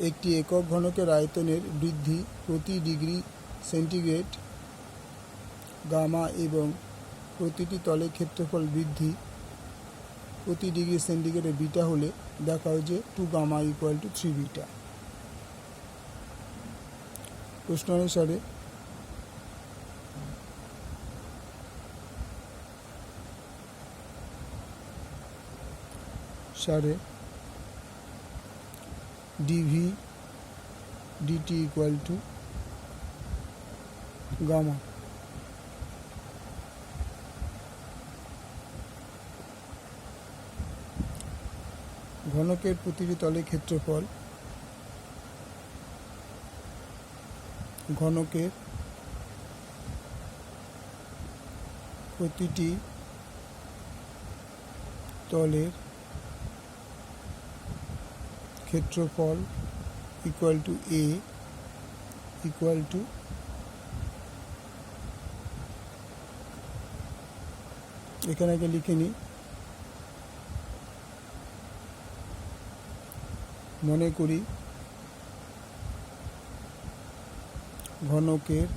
একটি একক ঘনকের আয়তনের বৃদ্ধি প্রতি ডিগ্রি সেন্টিগ্রেড গামা এবং প্রতিটি তলের ক্ষেত্রফল বৃদ্ধি প্রতি ডিগ্রি সেন্টিগ্রেডে বিটা হলে দেখাও যে 2 গামা ইকুয়াল টু 3 বিটা। প্রশ্ন অনুসারে dv dt equal to gamma. ঘনকের প্রতিটি তলের ক্ষেত্রফল ঘনকের প্রতিটি তলের ক্ষেত্রফল equal to A equal to এখানে আগে লিখে নিই। মনে করি ঘনকের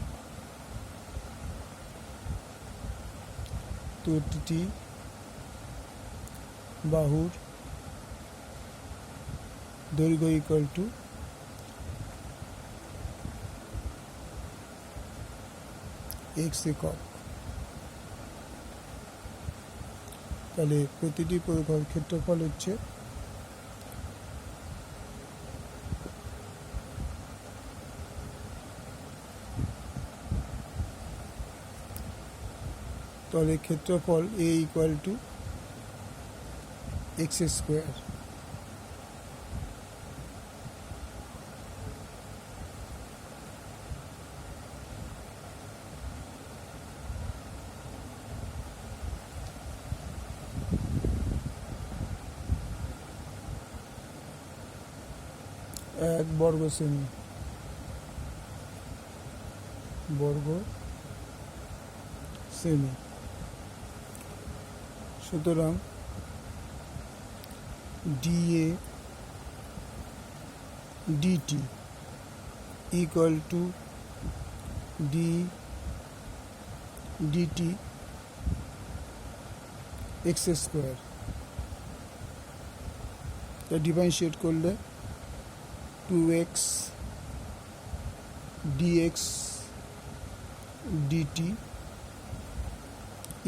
প্রতিটি বাহুর দৈর্ঘ্য ইকুয়াল টু x একক। তাহলে প্রতিটি ক্ষেত্রফল হচ্ছে তলের ক্ষেত্রফল a equal to x square. এক বর্গ সেমি সুতরাং dA dt equal to d dt x square. Differentiate করলে 2x dx dt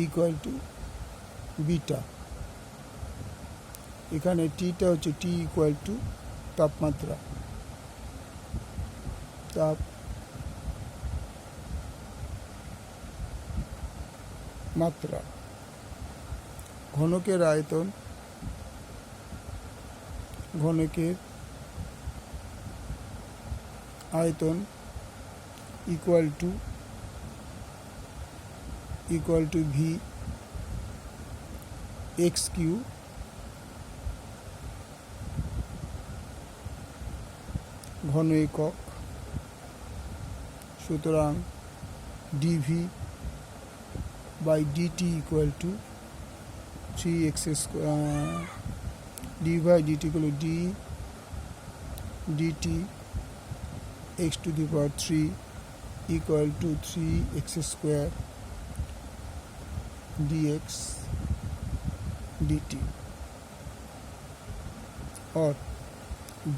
equal to beta. এখানে টিটা হচ্ছে টি ইকুয়াল টু তাপমাত্রা, ঘনকের আয়তন equal to V X cube ঘন একক। সুতরাং DV by DT equal to 3x square. D by DT হল D DT x to the power 3 equal to 3x square dx dt और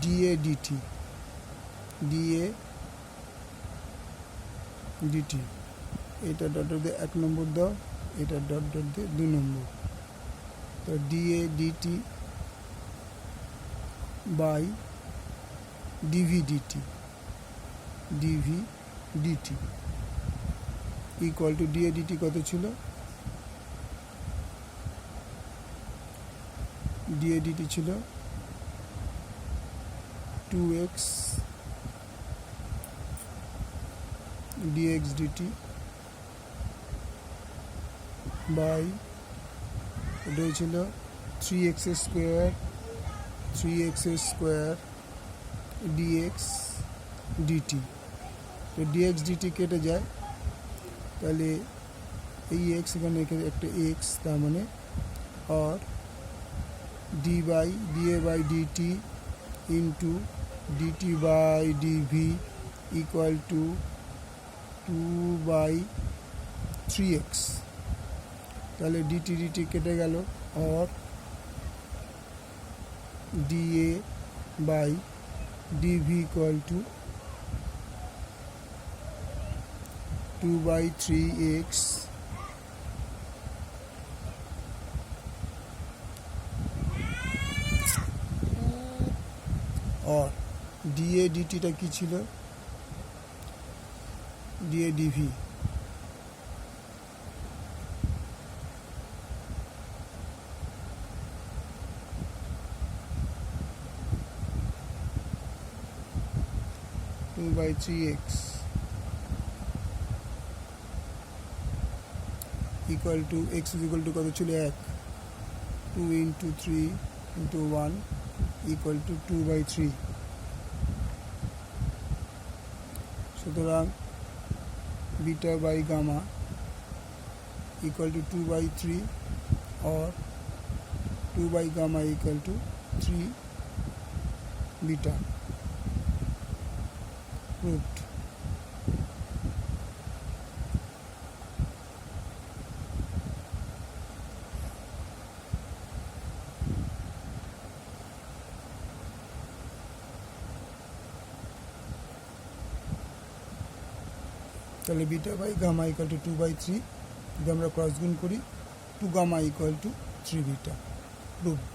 dA dt এটা dot dot দিয়ে 1 নম্বর দাও, এটা dot dot দিয়ে 2 নম্বর। তো dA dt by dV dt equal to dA dt কত ছিল? dA dt ছিল 2x dx dt বাই এটা ছিল 3x স্কোয়ার dx dt। তো dx dt কেটে যায়, তাহলে এই x এখানে একটা x, তার মানে আর dA by dt into dt by dv equal to 2/3x। তাহলে ডিটি ডিটি কেটে গেল, or dA by dv equal to 2/3x और ডিএ ডিটিটা কি ছিল, dA dv two by three x equal to x equal to কত ছিল 1, 2 into 3 into 1 equal to 2/3। সুতরাং beta by gamma equal to 2/3 or 2 by gamma equal to 3 beta proved। তাহলে beta by gamma equal to 2/3, যদি আমরা cross গুণ করি 2 gamma equal to 3 beta, proved.